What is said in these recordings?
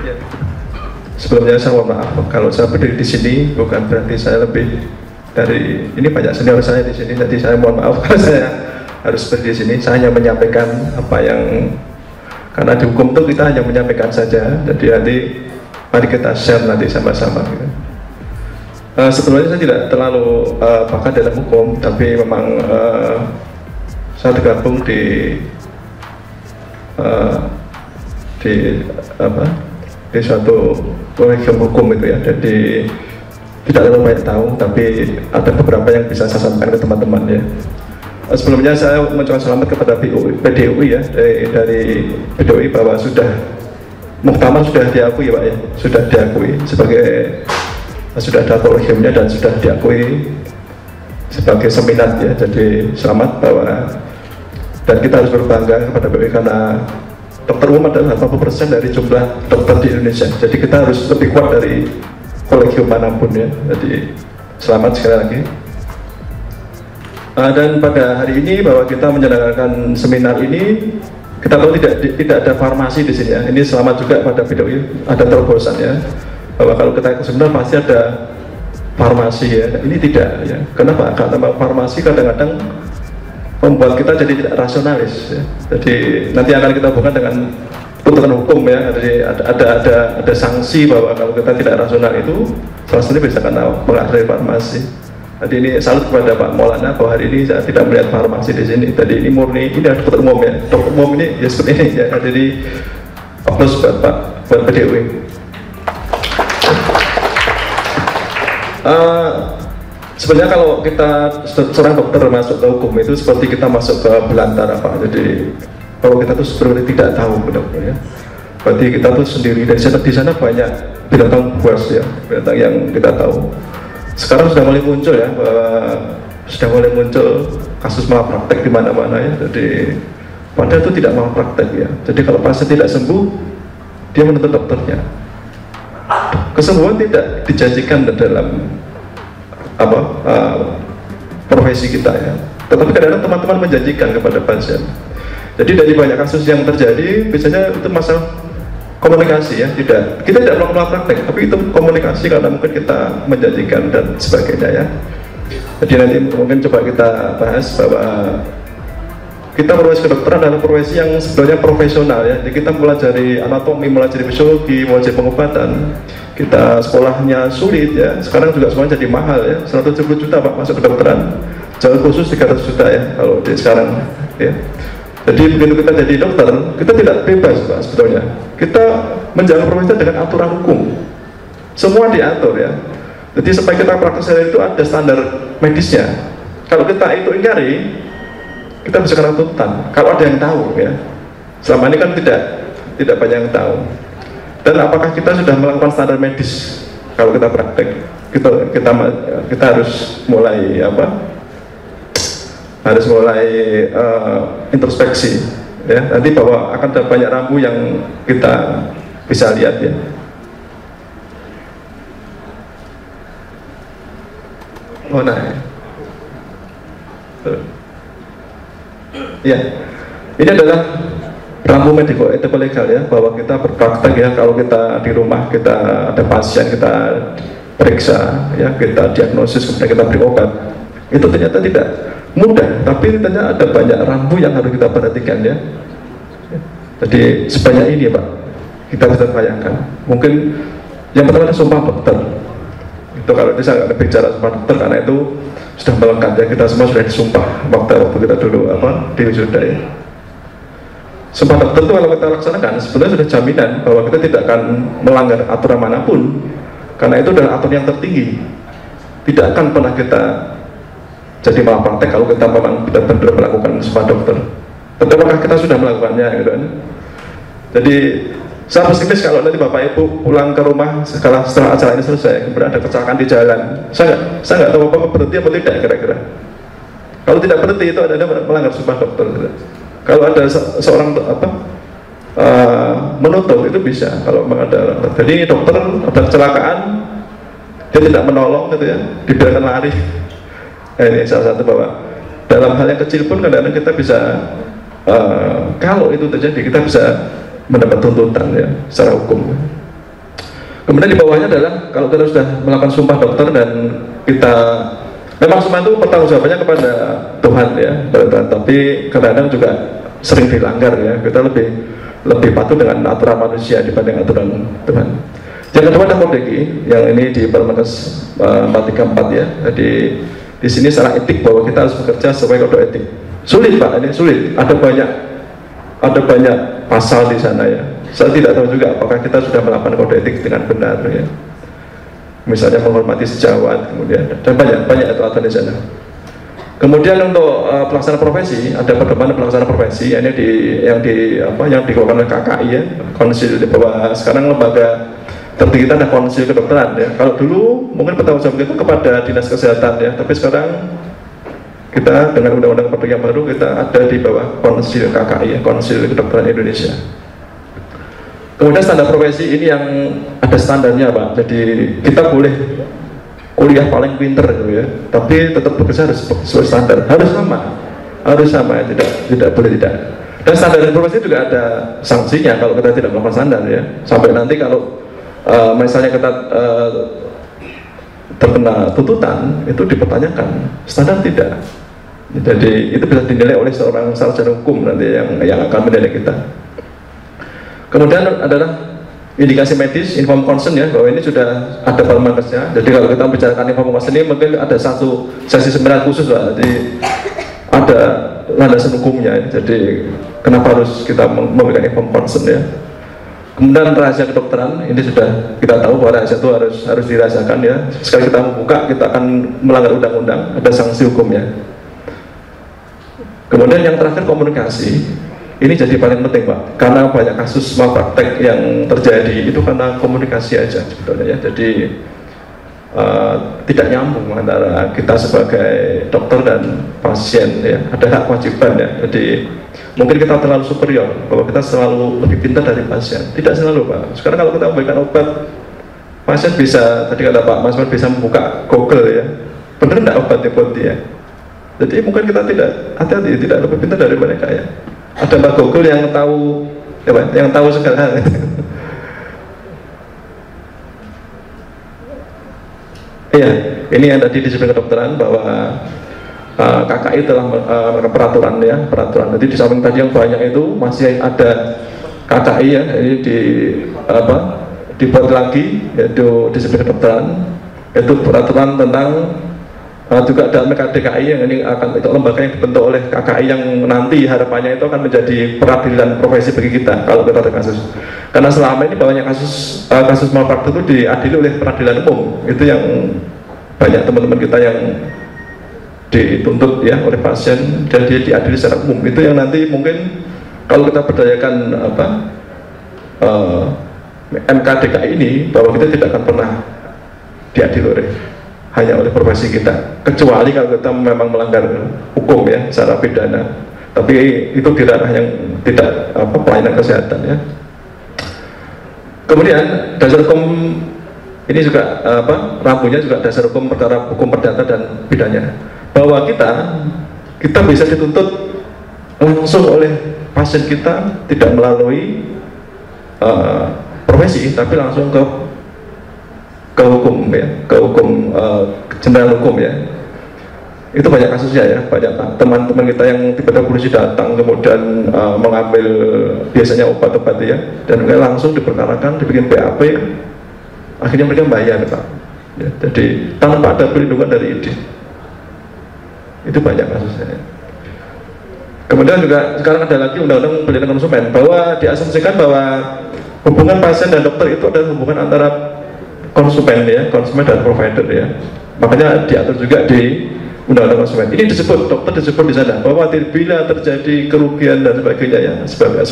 Ya. Sebelumnya saya mohon maaf kalau saya berdiri di sini bukan berarti saya lebih dari ini, banyak senior saya di sini, jadi saya mohon maaf kalau saya harus berdiri di sini. Saya hanya menyampaikan apa yang, karena di hukum itu kita hanya menyampaikan saja, jadi nanti mari kita share nanti sama-sama gitu. Sebelumnya saya tidak terlalu pakar dalam hukum, tapi memang saya tergabung di suatu kolegium hukum itu ya, jadi tidak terlalu banyak tahu, tapi ada beberapa yang bisa saya sampaikan ke teman-teman ya. Sebelumnya saya mengucapkan selamat kepada PDUI ya, dari PDUI bahwa muktamar sudah diakui Pak ya, sudah diakui sebagai, sudah ada kolegiumnya dan sudah diakui sebagai seminar ya, jadi selamat bahwa, dan kita harus berbangga kepada PDUI karena dokter umum adalah 80% dari jumlah dokter di Indonesia, jadi kita harus lebih kuat dari kolegium manapun ya, jadi selamat sekali lagi. Dan pada hari ini bahwa kita menyelenggarakan seminar ini, kita tahu tidak ada farmasi di sini ya, ini selamat juga pada PDUI, ada terobosan ya, bahwa kalau kita ke seminar pasti ada farmasi ya, ini tidak ya. Kenapa? Karena farmasi kadang-kadang membuat kita jadi tidak rasionalis ya. Jadi nanti akan kita bukan dengan putusan hukum ya, jadi ada sanksi bahwa kalau kita tidak rasional itu salah satunya bisa karena mengakhiri farmasi. Jadi ini salut kepada Pak Maulana bahwa hari ini saya tidak melihat farmasi di sini. Tadi ini murni, ini ada dokter umum ya, dokter umum ini ya seperti ini ya. Jadi aplaus buat PDUI. Sebenarnya kalau kita seorang dokter masuk ke hukum itu seperti kita masuk ke belantara Pak. Jadi kalau kita tuh sebenarnya tidak tahu benar-benar ya. Berarti kita tuh sendiri, dan di sana banyak binatang buas ya, binatang yang kita tahu. Sekarang sudah mulai muncul ya, sudah mulai muncul kasus malpraktek di mana-mana ya. Jadi padahal itu tidak malpraktek ya. Jadi kalau pasien tidak sembuh, dia menuntut dokternya. Kesembuhan tidak dijanjikan dalam profesi kita ya, tetapi kadang-kadang teman-teman menjanjikan kepada pasien. Jadi dari banyak kasus yang terjadi biasanya itu masalah komunikasi ya, kita tidak melakukan praktek, tapi itu komunikasi karena mungkin kita menjanjikan dan sebagainya ya. Jadi nanti mungkin coba kita bahas bahwa kita profesi kedokteran adalah profesi yang sebenarnya profesional ya. Jadi kita pelajari anatomi, pelajari fisiologi, pelajari pengobatan. Kita sekolahnya sulit ya, sekarang juga semuanya jadi mahal ya, 170 juta Pak masuk kedokteran, jalur khusus 300 juta ya kalau di sekarang ya. Jadi begitu kita jadi dokter, kita tidak bebas Pak sebetulnya, kita menjalankan profesi dengan aturan hukum, semua diatur ya. Jadi supaya kita praktek itu ada standar medisnya, kalau kita itu ingkari, kita bisa kena tuntutan. Kalau ada yang tahu ya, selama ini kan tidak banyak yang tahu. Dan apakah kita sudah melakukan standar medis? Kalau kita praktek, kita harus mulai harus mulai introspeksi ya. Nanti bahwa akan ada banyak rambu yang kita bisa lihat ya. Oh nah ya, ini adalah rambu mediko etika legal ya, bahwa kita berpraktek ya, kalau kita di rumah kita ada pasien, kita periksa ya, kita diagnosis, kemudian kita beri obat, itu ternyata tidak mudah, tapi ternyata ada banyak rambu yang harus kita perhatikan ya. Jadi sebanyak ini Pak, kita bisa bayangkan. Mungkin yang pertama adalah sumpah dokter. Itu kalau itu saya nggak bicara sumpah dokter karena itu sudah melekat ya, kita semua sudah disumpah waktu kita dulu di wisuda ya. Sumpah dokter itu kalau kita laksanakan sebenarnya sudah jaminan bahwa kita tidak akan melanggar aturan manapun, karena itu adalah aturan yang tertinggi. Tidak akan pernah kita jadi malpraktek kalau kita memang benar-benar melakukan sumpah dokter. Tentu apakah kita sudah melakukannya gitu kan. Jadi saya pesimis kalau nanti Bapak Ibu pulang ke rumah setelah acara ini selesai, kemudian ada kecelakaan di jalan, saya nggak tahu Bapak berhenti apa tidak kira-kira. Kalau tidak berhenti itu adalah melanggar sumpah dokter gitu. Kalau ada seorang menutup itu bisa, kalau memang ada. Jadi dokter ada kecelakaan, dia tidak menolong gitu ya, dibiarkan lari. Nah, ini salah satu bahwa dalam hal yang kecil pun kadang-kadang kita bisa, kalau itu terjadi kita bisa mendapat tuntutan ya secara hukum. Kemudian di bawahnya adalah kalau kita sudah melakukan sumpah dokter dan kita memang sumpah itu pertanggungjawabannya kepada Tuhan ya, tapi kadang-kadang juga sering dilanggar ya. Kita lebih patuh dengan aturan manusia dibanding aturan Tuhan. Yang kedua ada kodeki, yang ini di Permenkes 434 ya. Jadi di sini secara etik bahwa kita harus bekerja sesuai kode etik. Sulit Pak, ini sulit. Ada banyak pasal di sana ya. Saya tidak tahu juga apakah kita sudah melakukan kode etik dengan benar ya. Misalnya menghormati sejawat, kemudian dan banyak aturan di sana. Kemudian untuk pelaksana profesi ada pedoman pelaksana profesi, ini yang dikeluarkan oleh KKI ya, konsil di bawah. Sekarang lembaga tertinggi kita ada konsil kedokteran ya. Kalau dulu mungkin bertanggung jawab itu kepada dinas kesehatan ya, tapi sekarang kita dengan undang-undang yang baru kita ada di bawah konsil KKI ya, konsil kedokteran Indonesia. Kemudian standar profesi ini yang ada standarnya Pak. Jadi kita boleh kuliah paling pinter gitu ya, tapi tetap bekerja harus sesuai standar, harus sama ya, tidak boleh tidak. Dan standar profesi juga ada sanksinya kalau kita tidak melakukan standar ya. Sampai nanti kalau misalnya kita terkena tuntutan itu dipertanyakan, standar tidak. Jadi itu bisa dinilai oleh seorang sarjana hukum nanti yang akan menilai kita. Kemudian adalah indikasi medis, informed consent ya, bahwa ini sudah ada Permenkesnya. Jadi kalau kita bicarakan informed consent ini mungkin ada satu sesi seminar khusus lah. Jadi ada landasan hukumnya. Jadi kenapa harus kita memberikan informed consent ya. Kemudian rahasia kedokteran, ini sudah kita tahu bahwa rahasia itu harus dirahasiakan ya. Sekali kita membuka, kita akan melanggar undang-undang, ada sanksi hukumnya. Kemudian yang terakhir komunikasi, ini jadi paling penting Pak, karena banyak kasus malpraktek yang terjadi itu karena komunikasi aja sebetulnya ya. Jadi tidak nyambung antara kita sebagai dokter dan pasien ya, ada hak kewajiban ya. Jadi mungkin kita terlalu superior, bahwa kita selalu lebih pintar dari pasien. Tidak selalu Pak. Sekarang kalau kita memberikan obat, pasien bisa, tadi kata Pak Mas bisa membuka Google ya, benar enggak obatnya buat dia. Jadi mungkin kita hati-hati, tidak lebih pintar dari mereka ya. Ada Mbak Google yang tahu ya Pak, yang tahu segala hal. Iya, ini yang tadi disiplin kedokteran bahwa KKI telah melakukan peraturan ya, peraturan. Jadi di samping tadi yang banyak itu masih ada KKI ya, ini dibuat lagi yaitu disiplin kedokteran, yaitu peraturan tentang juga dalam KDKI yang ini akan itu lembaga yang dibentuk oleh KKI yang nanti harapannya itu akan menjadi peradilan profesi bagi kita kalau kita ada kasus. Karena selama ini banyak kasus malpraktek itu diadili oleh peradilan umum, itu yang banyak teman-teman kita yang dituntut ya oleh pasien dan dia diadili secara umum. Itu yang nanti mungkin kalau kita berdayakan MKDKI ini, bahwa kita tidak akan pernah diadili hanya oleh profesi kita, kecuali kalau kita memang melanggar hukum ya secara pidana, tapi itu di ranah yang tidak pelayanan kesehatan ya. Kemudian dasar hukum ini juga rambunya juga dasar hukum perkara hukum perdata dan pidana, bahwa kita bisa dituntut langsung oleh pasien kita, tidak melalui profesi tapi langsung ke hukum ya, ke hukum jenderal hukum ya. Itu banyak kasusnya ya, banyak teman-teman kita yang tiba-tiba polisi datang kemudian mengambil biasanya obat-obat ya, dan mereka langsung diperkarakan, dibikin BAP, akhirnya mereka bayar Pak ya. Jadi tanpa ada perlindungan dari ID. Itu banyak kasusnya ya. Kemudian juga sekarang ada lagi undang-undang perlindungan konsumen, bahwa diasumsikan bahwa hubungan pasien dan dokter itu adalah hubungan antara konsumen ya, konsumen dan provider ya. Makanya diatur juga di undang-undang konsumen. Ini disebut, dokter disebut di sana bahwa bila terjadi kerugian dan sebagainya ya, sebagai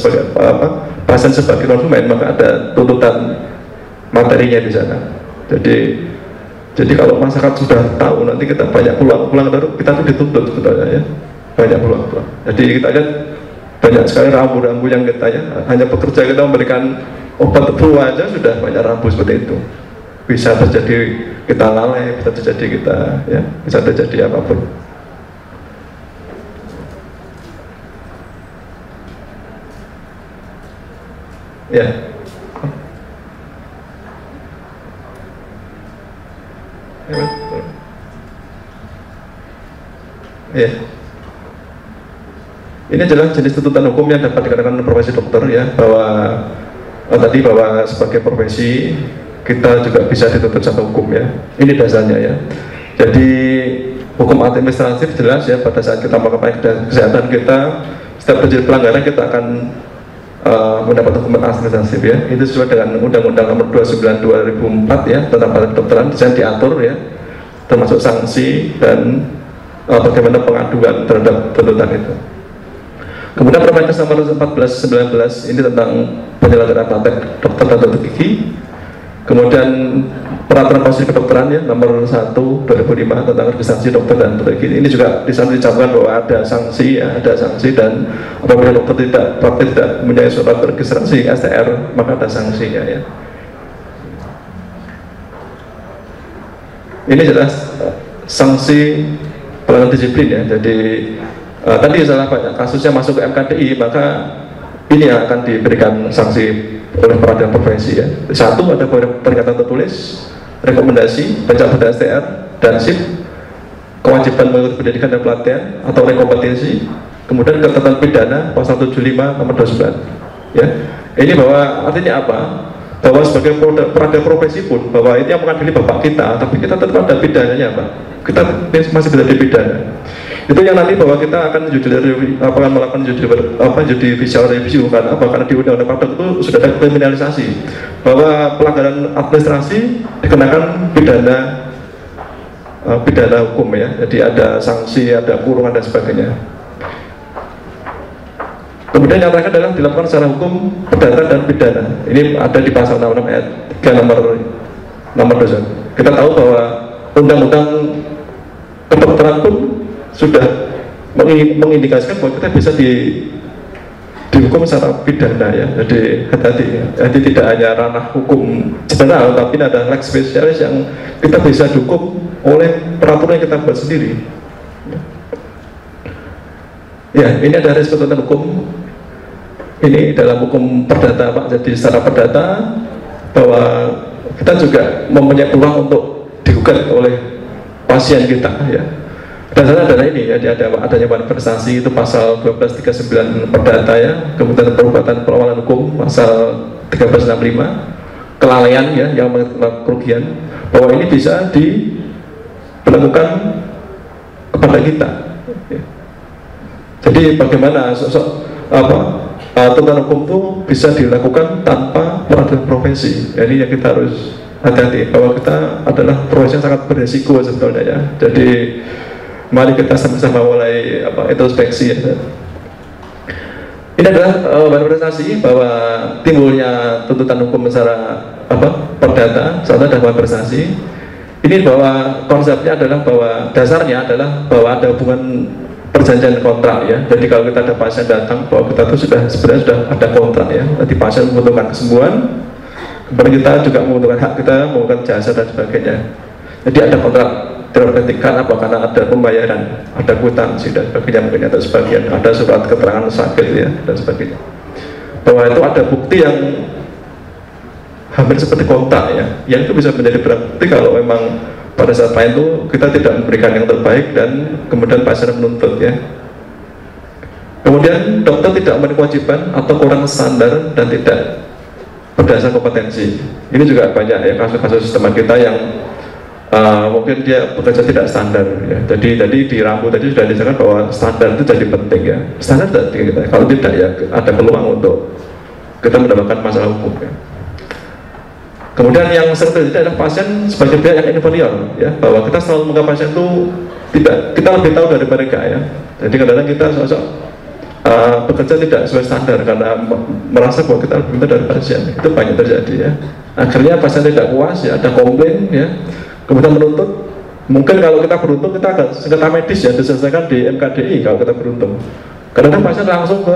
pasien sebagai konsumen, maka ada tuntutan materinya di sana. Jadi kalau masyarakat sudah tahu, nanti kita banyak pulang kita tuh dituntut sebetulnya ya, banyak pulang. Jadi kita lihat banyak sekali rambu-rambu yang kita ya, hanya bekerja kita memberikan obat flu aja sudah banyak rambu seperti itu. Bisa terjadi kita lalai, bisa terjadi kita ya, bisa terjadi apapun. Ya. ya. Ini adalah jenis tuntutan hukum yang dapat dikenakan profesi dokter ya, bahwa tadi bahwa sebagai profesi kita juga bisa dituntut sama hukum ya. Ini dasarnya ya. Jadi hukum administratif jelas ya, pada saat kita melakukan kesehatan kita, setiap terjadi pelanggaran kita akan mendapat hukuman administratif ya. Itu sesuai dengan Undang-Undang Nomor 29 2004 ya tentang kedokteran, dan diatur ya, termasuk sanksi dan bagaimana pengaduan terhadap tuntutan itu. Kemudian Permenkes Nomor 14/19 ini tentang penyelenggaraan praktek dokter dan dokter gigi. Kemudian Peraturan Konsil Kedokteran ya Nomor 1 2005 tentang registrasi dokter dan dokter gigi. Ini juga di sana dicatatkan bahwa ada sanksi ya, ada sanksi, dan apabila dokter tidak mempunyai surat registrasi STR maka ada sanksinya ya. Ini jelas sanksi pelanggaran disiplin ya. Jadi tadi salah banyak kasusnya masuk ke MKDI, maka ini yang akan diberikan sanksi oleh peradilan profesi ya. Satu, ada peringatan tertulis, rekomendasi, pencabut STR dan SIP, kewajiban mengikuti pendidikan dan pelatihan atau rekompetensi, kemudian catatan pidana pasal 75 nomor 29 ya. Ini bahwa artinya apa? Bahwa sebagai peradilan profesi pun, bahwa ini yang mengadili bapak kita, tapi kita tetap ada pidananya Pak. Kita masih bisa dipidana. Itu yang nanti bahwa kita akan melakukan judicial review, karena apa? Karena di Undang-Undang Pajak itu sudah ada kriminalisasi bahwa pelanggaran administrasi dikenakan pidana hukum ya. Jadi ada sanksi, ada kurungan dan sebagainya. Kemudian yang terakhir adalah dilakukan secara hukum, perdata dan pidana. Ini ada di pasal 66 ayat 3 nomor 2. Kita tahu bahwa undang-undang kedokteran pun sudah mengindikasikan bahwa kita bisa dihukum secara pidana ya. Jadi hati-hati ya. Jadi tidak hanya ranah hukum general, tapi ada lex spesialis yang kita bisa dihukum oleh peraturan yang kita buat sendiri. Ya, ini ada resiko tentang hukum. Ini dalam hukum perdata Pak. Jadi secara perdata bahwa kita juga mempunyai peluang untuk digugat oleh pasien kita ya. Dasarnya adalah ini ya, adanya manifestasi itu pasal 1239 perdata ya, kemudian perbuatan perlawanan hukum pasal 1365, kelalaian ya yang mengakibatkan kerugian, bahwa ini bisa dilakukan kepada kita ya. Jadi bagaimana tuntutan hukum itu bisa dilakukan tanpa peradilan profesi. Jadi yang kita harus hati-hati bahwa kita adalah profesi yang sangat beresiko sebetulnya ya. Jadi mari kita sama-sama mulai introspeksi ya. Ini adalah manifestasi bahwa timbulnya tuntutan hukum secara perdata saat ada manifestasi. Ini bahwa konsepnya adalah bahwa dasarnya adalah bahwa ada hubungan perjanjian kontrak ya. Jadi kalau kita ada pasien datang bahwa kita tuh sebenarnya sudah ada kontrak ya. Jadi pasien membutuhkan kesembuhan, kemudian kita juga membutuhkan hak kita, membutuhkan jasa dan sebagainya. Jadi ada kontrak terhentikan apa karena ada pembayaran, ada kwitansi dan sebagainya, mungkin atau sebagian ada surat keterangan sakit ya dan sebagainya. Bahwa itu ada bukti yang hampir seperti kontrak ya, yang itu bisa menjadi bukti kalau memang pada saat lain itu kita tidak memberikan yang terbaik dan kemudian pasien menuntut ya. Kemudian dokter tidak memiliki kewajiban atau kurang standar dan tidak berdasar kompetensi. Ini juga banyak ya kasus-kasus teman kita yang mungkin dia bekerja tidak standar ya. Jadi di Rambu tadi sudah disebutkan bahwa standar itu jadi penting ya. Standar tadi kita, kalau tidak ya ada peluang untuk kita mendapatkan masalah hukum ya. Kemudian yang sering terjadi adalah pasien sebagai pihak yang inferior ya, bahwa kita selalu menganggap pasien itu tidak, kita lebih tahu dari mereka ya. Jadi kadang-kadang kita sosok bekerja tidak sesuai standar karena merasa bahwa kita lebih pintar dari pasien. Itu banyak terjadi ya. Akhirnya pasien tidak puas ya, ada komplain ya, kemudian menuntut. Mungkin kalau kita beruntung kita akan sengketa medis ya diselesaikan di MKDI kalau kita beruntung. Kadang-kadang pasien langsung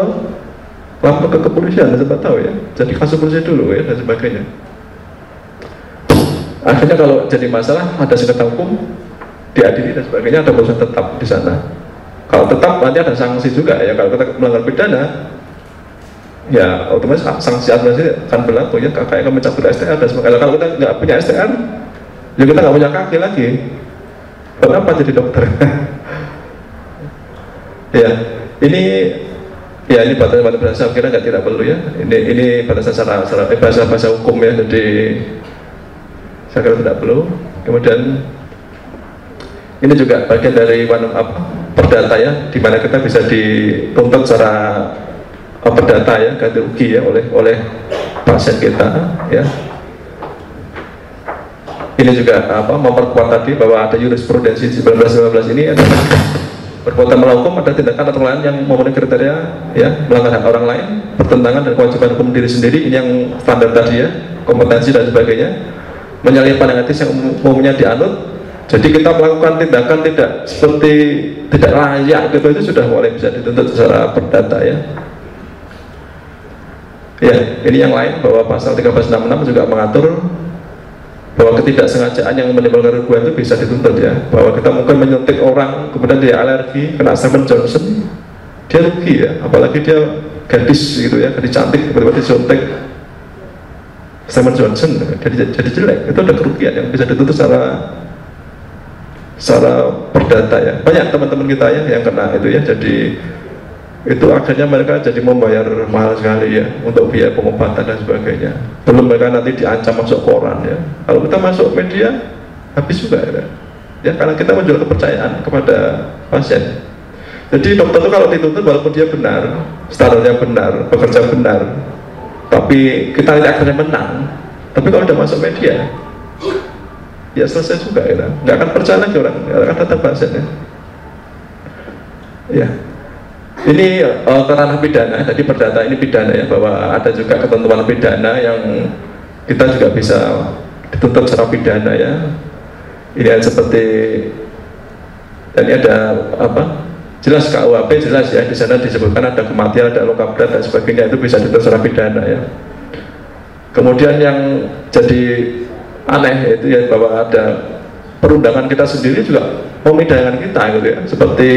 lapor ke kepolisian, saya tahu ya. Jadi kasus polisi dulu ya dan sebagainya. Akhirnya kalau jadi masalah ada sengketa hukum, diadili dan sebagainya, ada putusan tetap di sana. Kalau tetap nanti ada sanksi juga ya. Kalau kita melanggar pidana, ya otomatis sanksi administrasi akan berlaku ya. Kayak mencabut STR dan sebagainya. Kalau kita nggak punya STR, ya kita nggak punya kaki lagi. Kenapa jadi dokter? Ya, ini ya ini batasan bahasa saya kira tidak perlu ya. Ini batasan secara bahasa hukum ya. Jadi saya kira tidak perlu. Kemudian ini juga bagian dari perdata ya, di mana kita bisa dituntut secara perdata ya, ganti rugi ya oleh pasien kita ya. Ini juga memperkuat tadi bahwa ada jurisprudensi 1919 ini adalah perbuatan melawan hukum, ada tindakan atau lain yang memenuhi kriteria ya, melanggar hak orang lain, bertentangan dengan kewajiban hukum diri sendiri. Ini yang standar tadi ya, kompetensi dan sebagainya, menyalahi pandangan etis yang umumnya dianut. Jadi kita melakukan tindakan tidak layak gitu, itu sudah mulai bisa dituntut secara perdata ya. Ya, ini yang lain bahwa pasal 1366 juga mengatur bahwa ketidaksengajaan yang menimbulkan kerugian itu bisa dituntut ya. Bahwa kita mungkin menyuntik orang kemudian dia alergi kena Steven Johnson, dia rugi ya. Apalagi dia gadis gitu ya, gadis cantik tiba-tiba disuntik Steven Johnson jadi jelek, itu ada kerugian yang bisa dituntut secara perdata ya. Banyak teman-teman kita ya yang kena itu ya. Jadi itu akhirnya mereka jadi membayar mahal sekali ya untuk biaya pengobatan dan sebagainya. Belum mereka nanti diancam masuk koran ya. Kalau kita masuk media habis juga ya. Ya karena kita menjual kepercayaan kepada pasien. Jadi dokter itu kalau dituntut walaupun dia benar, standarnya benar, bekerja benar, tapi kita lihat akhirnya menang. Tapi kalau udah masuk media, ya selesai juga ya. Nggak akan percaya lagi orang, nggak akan datang pasiennya. Ya. Ini kerana pidana, tadi perdata ini pidana ya, bahwa ada juga ketentuan pidana yang kita juga bisa dituntut secara pidana ya. Ini seperti, dan ini ada jelas KUHP jelas ya, di sana disebutkan ada kematian, ada luka berat dan sebagainya, itu bisa dituntut secara pidana ya. Kemudian yang jadi aneh itu ya, bahwa ada perundangan kita sendiri juga memidanakan kita gitu ya, seperti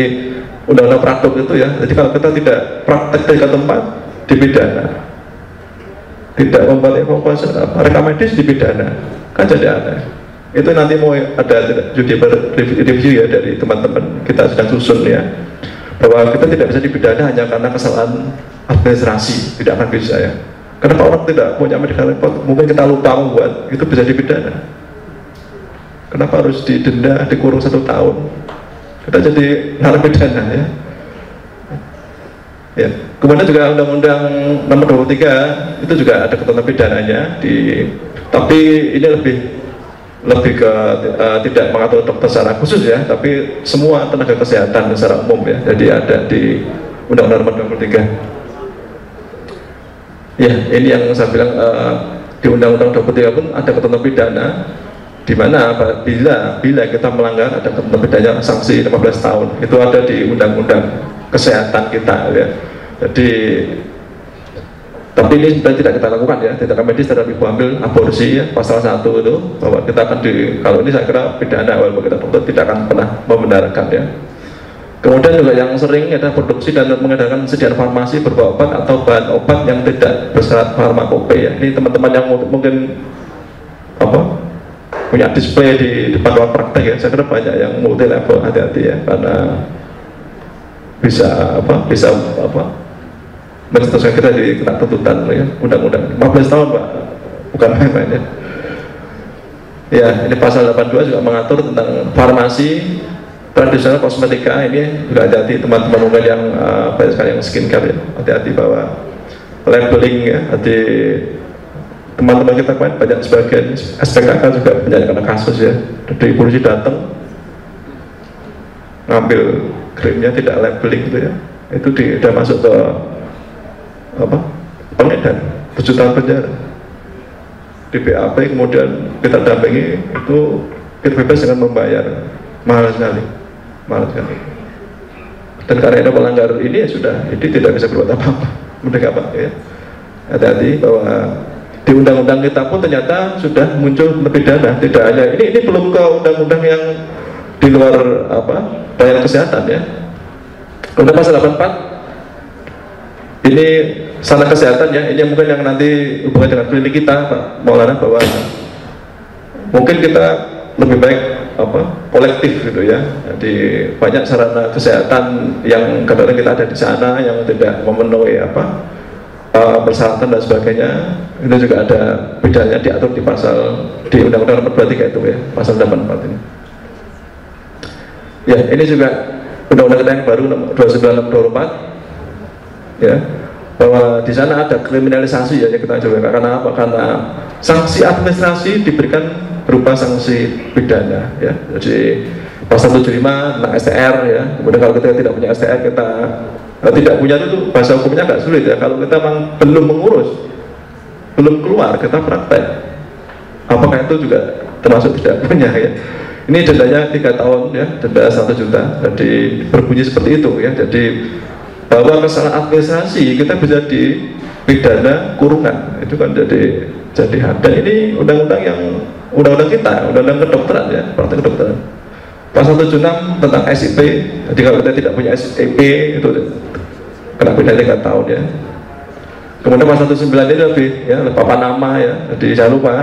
undang-undang praktek itu ya. Jadi kalau kita tidak praktek di tempat, dipidana. Tidak membuat evakuasi rekam medis, dipidana. Kan jadi aneh. Itu nanti mau ada review ya dari teman-teman kita sedang susun ya, bahwa kita tidak bisa dipidana hanya karena kesalahan administrasi, tidak akan bisa ya. Kenapa orang tidak punya medical report, mungkin kita lupa membuat, itu bisa dipidana. Kenapa harus didenda, dikurung 1 tahun? Kita jadi narapidana ya. Ya. Kemudian juga Undang-Undang Nomor 23 itu juga ada ketentuan pidananya tapi ini lebih ke tidak mengatur dokter secara khusus ya, tapi semua tenaga kesehatan secara umum ya. Jadi ada di Undang-Undang Nomor 23. Ya, ini yang saya bilang di Undang-Undang 23 pun ada ketentuan pidana, di mana bila kita melanggar ada ketentuan pidana sanksi 15 tahun. Itu ada di Undang-Undang Kesehatan kita ya. Jadi tapi ini sebenarnya tidak kita lakukan ya, tindakan medis terhadap ibu hamil aborsi ya, pasal 1 itu, bahwa kita akan kalau ini saya kira pidana, walaupun kita tuntut tidak akan pernah membenarkan ya. Kemudian juga yang sering ada produksi dan mengedarkan sediaan farmasi berupa obat atau bahan obat yang tidak bersyarat farmakope ya. Ini teman-teman yang mungkin punya display di depan ruang praktek ya, saya kira banyak yang multi level, hati-hati ya, karena bisa mencetuskan kita jadi kena tuntutan ya, undang-undang 15 tahun Pak, bukan main-main ya. Ya, ini pasal 82 juga mengatur tentang farmasi tradisional kosmetika. Ini juga hati-hati teman-teman mungkin yang banyak sekali yang skincare ya, hati-hati bahwa labeling ya, hati teman-teman kita banyak sebagian SPKK juga banyak kena kasus ya, dari polisi datang ngambil krimnya tidak labeling gitu ya, itu sudah masuk ke pengedar 7 tahun penjara, di BAP. Kemudian kita dampingi, itu kita bebas dengan membayar mahal sekali. Dan karena ada pelanggar ini ya sudah, ini tidak bisa berbuat apa-apa, mereka ya. Hati-hati bahwa di undang-undang kita pun ternyata sudah muncul pidana. Tidak hanya ini belum ke undang-undang yang di luar pelayanan kesehatan ya. Undang pasal 84 ini sarana kesehatan ya, ini mungkin yang nanti hubungan dengan klinik kita Pak Maulana, bahwa mungkin kita lebih baik kolektif gitu ya. Jadi banyak sarana kesehatan yang kadang-kadang kita ada di sana yang tidak memenuhi persyaratan dan sebagainya, itu juga ada bedanya diatur di Undang-Undang Nomor 23 itu ya, pasal 84 ini. Ya, ini juga Undang-Undang kita yang baru 29/2024 ya, bahwa di sana ada kriminalisasi ya, kita coba. Karena apa? Karena sanksi administrasi diberikan berupa sanksi pidana ya. Jadi pasal 75 tentang STR ya. Kemudian kalau kita tidak punya STR, kita tidak punya itu bahasa hukumnya agak sulit ya. Kalau kita memang belum mengurus, belum keluar, kita praktek, apakah itu juga termasuk tidak punya ya. Ini dendanya 3 tahun ya, denda 1 juta. Jadi berbunyi seperti itu ya. Jadi bahwa kesalahan administrasi kita bisa dipidana kurungan, itu kan jadi hak. Dan ini undang-undang kita, undang-undang kedokteran ya, praktek kedokteran. Pasal 76 tentang SIP, jadi kalau kita tidak punya SIP itu kena pidana 3 tahun ya. Kemudian pasal 79 ini lebih ya, papan nama ya. Jadi jangan lupa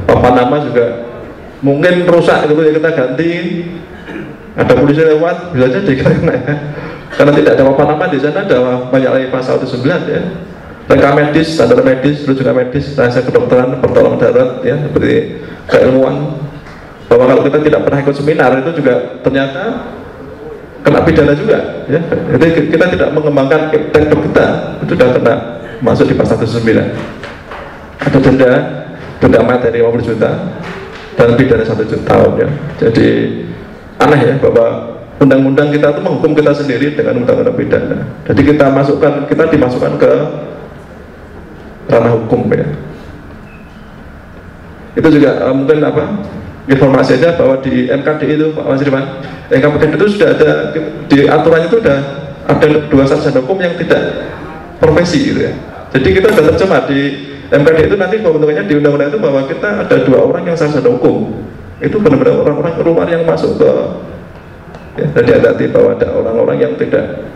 papan nama juga mungkin rusak gitu ya, kita ganti, ada polisi lewat bisa jadi kena ya. Karena tidak ada papan nama di sana, ada banyak lagi pasal 79 ya. Reka medis, standar medis, rujukan medis, rahasia kedokteran, pertolongan darurat ya, seperti keilmuan. Bahwa kalau kita tidak pernah ikut seminar itu juga ternyata kena pidana juga ya. Jadi kita tidak mengembangkan teknik kita, itu sudah kena masuk di pasal 79. Ada denda materi 50 juta dan pidana 1 tahun ya. Jadi aneh ya, bahwa undang-undang kita itu menghukum kita sendiri dengan undang-undang pidana. Jadi kita dimasukkan ke ranah hukum ya. Itu juga mungkin informasi aja bahwa di MKD itu Pak Mas Irwan, MKD itu sudah ada di aturannya, itu sudah ada 2 sarjana hukum yang tidak profesi gitu ya. Jadi kita sudah terjemah di MKD itu, nanti pembentukannya di undang-undang itu bahwa kita ada 2 orang yang sarjana hukum. Itu benar-benar orang-orang luar yang masuk ke ya. Jadi hati-hati bahwa ada orang-orang yang tidak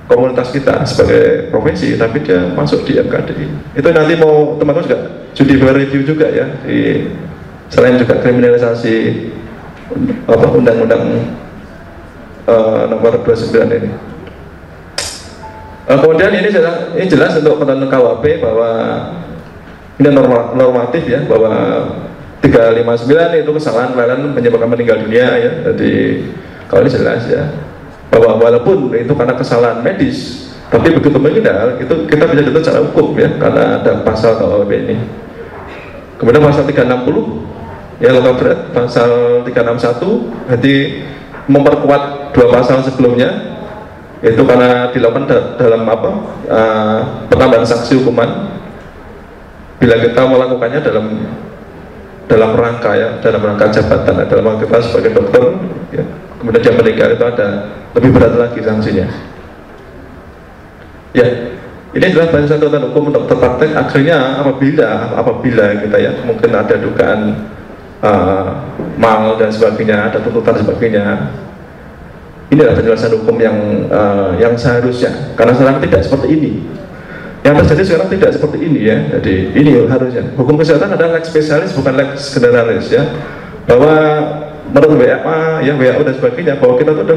komunitas kita sebagai profesi, tapi dia masuk di MKD. Itu nanti mau teman-teman juga judicial review juga ya, selain juga kriminalisasi undang-undang nomor 29 ini. Kemudian ini jelas untuk ketentuan KUHP bahwa ini normatif ya, bahwa 359 itu kesalahan kelelahan menyebabkan meninggal dunia ya. Jadi kalau ini jelas ya, bahwa walaupun itu karena kesalahan medis, tapi begitu meninggal itu kita bisa dituntut secara hukum ya, karena ada pasal KUHP ini. Kemudian pasal 360 ya, luka berat, pasal 361 jadi memperkuat 2 pasal sebelumnya, itu karena dilakukan dalam penambahan sanksi hukuman bila kita melakukannya dalam rangka ya, dalam rangka jabatan, dalam rangka kita sebagai dokter ya. Kemudian dia meninggal, itu ada lebih berat lagi sanksinya ya. Ini adalah bahasan tuntutan hukum untuk praktek. Akhirnya apabila kita ya mungkin ada dugaan mal dan sebagainya, ada tuntutan dan sebagainya, inilah penjelasan hukum yang seharusnya, karena sekarang tidak seperti ini. Yang terjadi sekarang tidak seperti ini ya. Jadi ini harusnya hukum kesehatan adalah lex spesialis, bukan lex generalis ya. Bahwa menurut WMA ya, WHO dan sebagainya, bahwa kita itu ada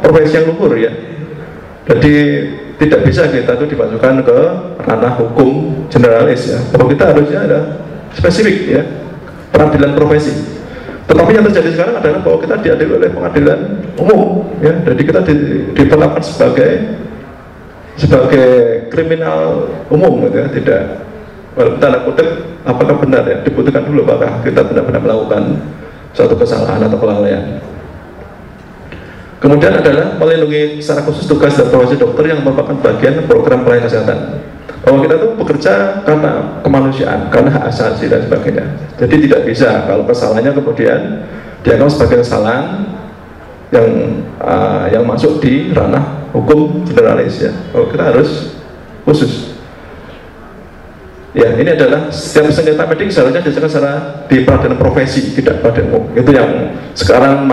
profesi yang luhur ya. Jadi tidak bisa kita itu dimasukkan ke ranah hukum generalis ya. Bahwa kita harusnya ada spesifik ya, peradilan profesi. Tetapi yang terjadi sekarang adalah bahwa kita diadili oleh pengadilan umum ya. Jadi kita diperlakukan sebagai kriminal umum gitu ya. Tidak, tanda kutip, apakah benar ya, dibuktikan dulu apakah kita benar-benar melakukan suatu kesalahan atau kelalaian. Kemudian adalah melindungi secara khusus tugas dan profesi dokter yang merupakan bagian program pelayanan kesehatan. Bahwa kita tuh bekerja karena kemanusiaan, karena hak asasi dan sebagainya. Jadi tidak bisa kalau kesalahannya kemudian dianggap sebagai kesalahan yang masuk di ranah hukum generalis ya. Bahwa kita harus khusus. Ya, ini adalah setiap sengketa medik seharusnya diselesaikan secara di peradilan profesi, tidak peradilan umum. Itu yang sekarang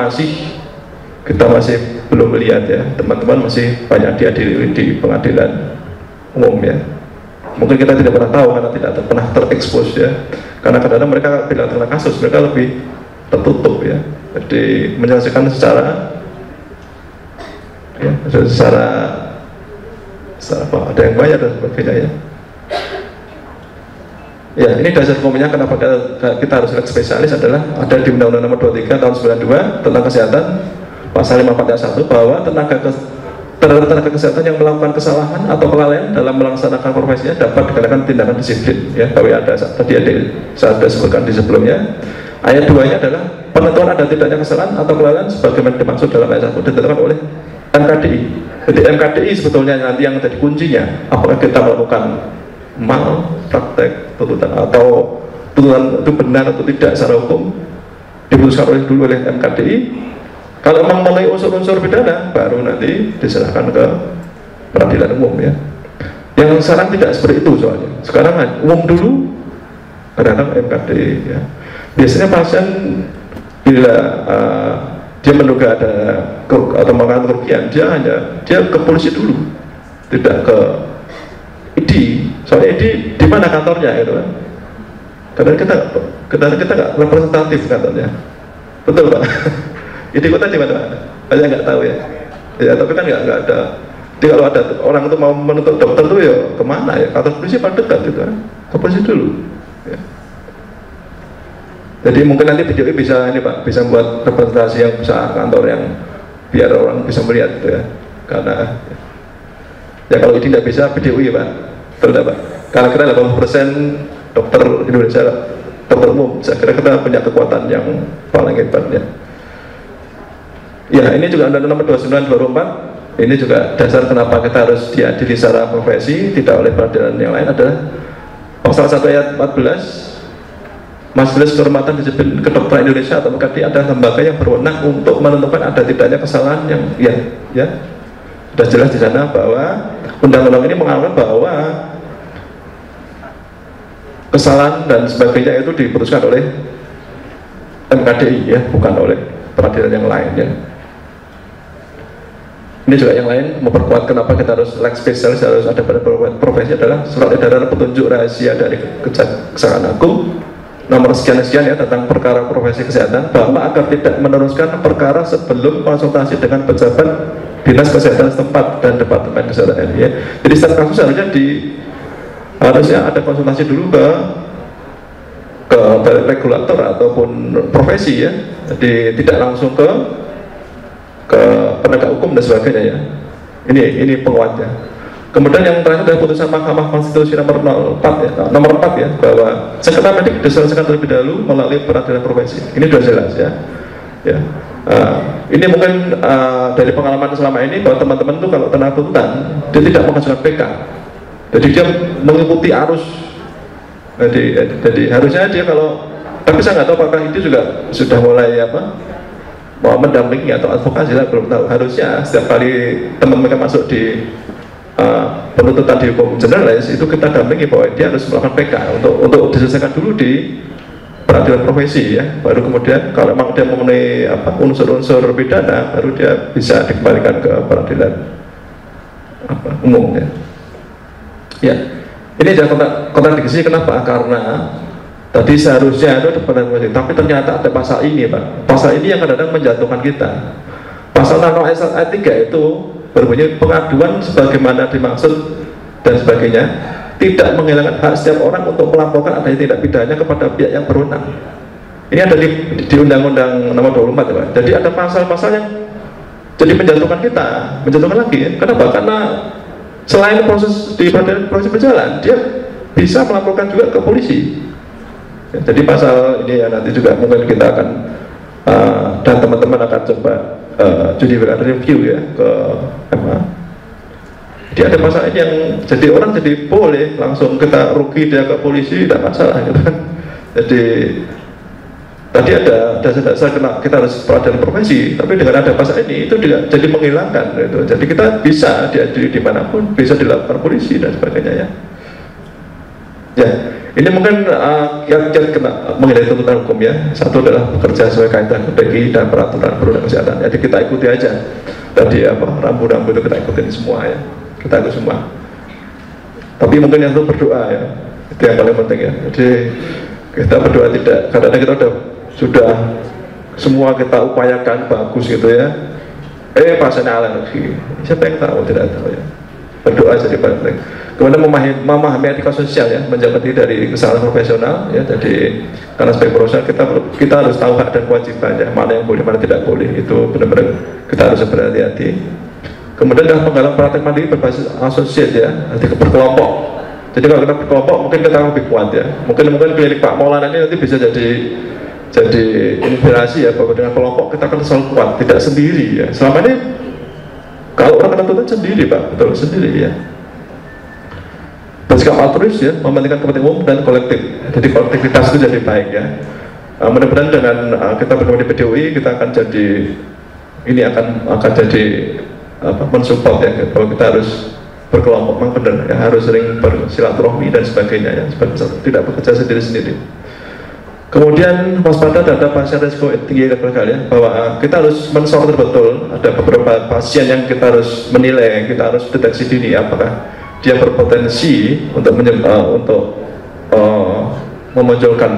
kita masih belum melihat ya. Teman-teman masih banyak diadili di pengadilan umum ya. Mungkin kita tidak pernah tahu karena tidak pernah terekspos ya. Karena kadang-kadang mereka bila terkena kasus, mereka lebih tertutup ya. Jadi menyelesaikan secara apa, ada yang bayar dan sebagainya ya. Ya, ini dasar hukumnya kenapa kita harus spesialis adalah ada di Undang-Undang Nomor 23 tahun 92 tentang kesehatan pasal 54 ayat 1 bahwa terhadap tenaga kesehatan yang melakukan kesalahan atau kelalaian dalam melaksanakan profesinya dapat dikenakan tindakan disiplin ya. Bahwa ada tadi saya sudah sebutkan di sebelumnya. Ayat 2-nya adalah penentuan ada tidaknya kesalahan atau kelalaian sebagaimana dimaksud dalam ayat 1 ditentukan oleh MKDI. Jadi MKDI sebetulnya nanti yang jadi kuncinya, apakah kita melakukan praktek tuntutan atau tuntutan itu benar atau tidak secara hukum diputuskan dulu oleh MKDI. Kalau memang memenuhi unsur-unsur pidana baru nanti diserahkan ke peradilan umum ya. Yang sekarang tidak seperti itu soalnya. Sekarang umum dulu, kadang-kadang MKDI ya. Biasanya pasien bila dia menduga ada atau melakukan kerugian, dia ke polisi dulu, tidak ke ID. Soalnya ID di mana kantornya gitu kan? Karena kita nggak representatif kantornya, betul Pak? ID kota di mana? Saya nggak tahu ya. Ya tapi kan nggak ada. Jadi kalau ada orang itu mau menuntut dokter tuh ya kemana ya? Kantor polisi paling dekat gitu kan? Ke polisi dulu. Ya. Jadi mungkin nanti video ini bisa ini Pak, bisa buat representasi yang besar kantor yang biar orang bisa melihat gitu ya. Karena ya kalau ini tidak bisa video ini Pak, betul Pak? Karena kita 80% dokter Indonesia dokter umum, saya kira kita punya kekuatan yang paling hebat ya. Ya ini juga Undang-Undang Nomor 29/2004. Ini juga dasar kenapa kita harus diadili secara profesi, tidak oleh peradilan yang lain adalah pasal 1 ayat 14. Majelis Kehormatan Disiplin Kedokteran Indonesia atau MKDI adalah lembaga yang berwenang untuk menentukan ada tidaknya kesalahan yang ya sudah jelas di sana bahwa undang-undang ini mengatur bahwa kesalahan dan sebagainya itu diputuskan oleh MKDI ya, bukan oleh peradilan yang lain ya. Ini juga yang lain memperkuat kenapa kita harus leg spesialis, harus ada pada profesi adalah surat edaran petunjuk rahasia dari Kejaksaan Agung nomor sekian-sekian ya tentang perkara profesi kesehatan, bahwa agar tidak meneruskan perkara sebelum konsultasi dengan pejabat dinas kesehatan setempat dan departemen kesehatan ya. Jadi setiap kasus harusnya ada konsultasi dulu ke regulator ataupun profesi ya. Jadi tidak langsung ke penegak hukum dan sebagainya ya. Ini penguatnya. Kemudian yang terakhir adalah putusan Mahkamah Konstitusi nomor 4 ya, bahwa sengketa medik diselesaikan terlebih dahulu melalui peradilan profesi. Ini sudah jelas ya. Ini mungkin dari pengalaman selama ini bahwa teman-teman itu kalau kena tuntutan dia tidak mengajukan PK. Jadi dia mengikuti arus. Jadi harusnya dia kalau, tapi saya nggak tahu apakah itu juga sudah mulai mau mendampingi atau advokasi, saya belum tahu. Harusnya setiap kali teman mereka masuk di penuntutan di hukum generalis itu kita dampingi bahwa dia harus melakukan PK untuk diselesaikan dulu di peradilan profesi ya, baru kemudian kalau memang dia memenuhi unsur-unsur pidana baru dia bisa dikembalikan ke peradilan umum ya. Ya, ini jangan kontradiksi. Kenapa? Karena tadi seharusnya itu ada peradilan profesi, tapi ternyata ada pasal ini Pak. Pasal ini yang kadang-kadang menjatuhkan kita. Pasal 6 ayat 3 itu berbunyi pengaduan sebagaimana dimaksud dan sebagainya tidak menghilangkan hak setiap orang untuk melaporkan adanya tindak pidana kepada pihak yang berwenang. Ini ada di Undang-Undang Nomor 24 ya Pak. Jadi ada pasal-pasal yang jadi menjatuhkan kita, menjatuhkan lagi ya. Kenapa? Karena selain proses di proses berjalan, dia bisa melaporkan juga ke polisi ya. Jadi pasal ini ya nanti juga mungkin kita akan dan teman-teman akan coba judicial review ya ke MA. Jadi ada pasal ini yang jadi orang jadi boleh langsung kita rugi dia ke polisi, tidak masalah gitu kan. Jadi tadi ada dasar-dasar kita harus peradilan profesi, tapi dengan ada pasal ini itu tidak jadi menghilangkan gitu. Jadi kita bisa diadili dimanapun, bisa dilakukan polisi dan sebagainya ya. Ya, ini mungkin kiat-kiat menghindari tuntutan hukum ya. Satu adalah bekerja sesuai kaitan PDI dan peraturan perundang kesehatan. Jadi kita ikuti aja. Tadi rambu-rambu itu kita ikutin semua ya. Kita ikut semua. Tapi mungkin yang itu berdoa ya. Itu yang paling penting ya. Jadi kita berdoa tidak. Karena kita sudah semua kita upayakan bagus gitu ya, pasiennya alergi, siapa yang tahu, tidak tahu ya, berdoa jadi baik. Kemudian memahami etika sosial ya, menjaga diri dari kesalahan profesional ya. Jadi karena sebagai profesional kita harus tahu hak dan kewajiban ya, mana yang boleh mana tidak boleh, itu benar-benar kita harus berhati-hati. Kemudian dalam penggalangan praktek mandiri berbasis asosiat ya, nanti berkelompok. Jadi kalau kita berkelompok mungkin kita lebih kuat ya. Mungkin klinik Pak Maulana ini nanti bisa jadi inspirasi ya, bahwa dengan kelompok kita akan selalu kuat, tidak sendiri ya. Selama ini kalau orang kena tuntut sendiri Pak, betul sendiri ya. Bersikap altruis ya, mementingkan kepentingan umum dan kolektif. Jadi kolektivitas itu jadi baik ya. Mudah-mudahan dengan kita bertemu di PDUI kita akan jadi ini akan jadi mensupport ya, bahwa kita harus berkelompok, memang benar ya, harus sering bersilaturahmi dan sebagainya ya, tidak bekerja sendiri-sendiri. Kemudian waspada terhadap pasien risiko tinggi gagal ya, bahwa kita harus mensortir betul. Ada beberapa pasien yang kita harus menilai, kita harus deteksi dini apakah dia berpotensi untuk memunculkan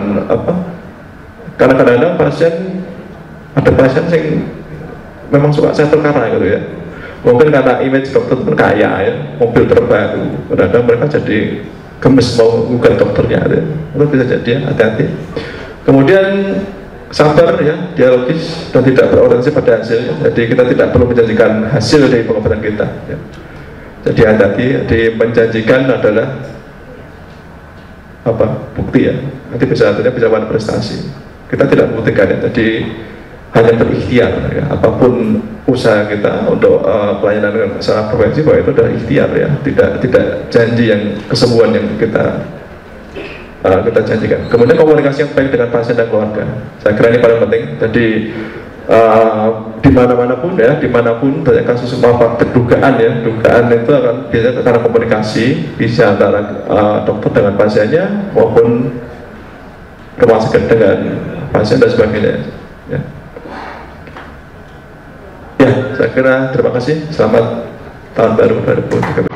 karena kadang-kadang ada pasien yang memang suka settle karena gitu ya, mungkin karena image dokter pun kaya ya, mobil terbaru, kadang-kadang mereka jadi gemes mau bukan dokternya gitu. Itu bisa jadi ya, hati-hati. Kemudian sabar ya, dialogis dan tidak berorientasi pada hasil ya. Jadi kita tidak perlu menjanjikan hasil dari pengobatan kita ya. Jadi hati-hati, jadi menjanjikan adalah bukti ya, nanti bisa pada prestasi. Kita tidak membuktikan ya, jadi hanya berikhtiar ya. Apapun usaha kita untuk pelayanan secara prevensi, bahwa itu adalah ikhtiar ya, tidak janji yang kesembuhan yang kita janjikan. Kemudian komunikasi yang baik dengan pasien dan keluarga, saya kira ini paling penting. Jadi dimanapun banyak kasus dugaan itu akan biasanya karena komunikasi bisa antara dokter dengan pasiennya maupun rumah sakit dengan pasien dan sebagainya ya. Ya, saya kira terima kasih. Selamat tahun baru 2013.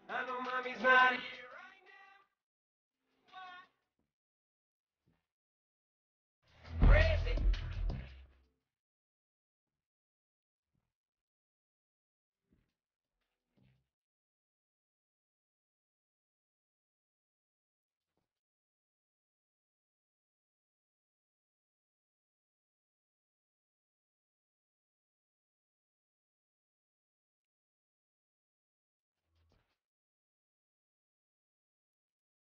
I know mommy's not here.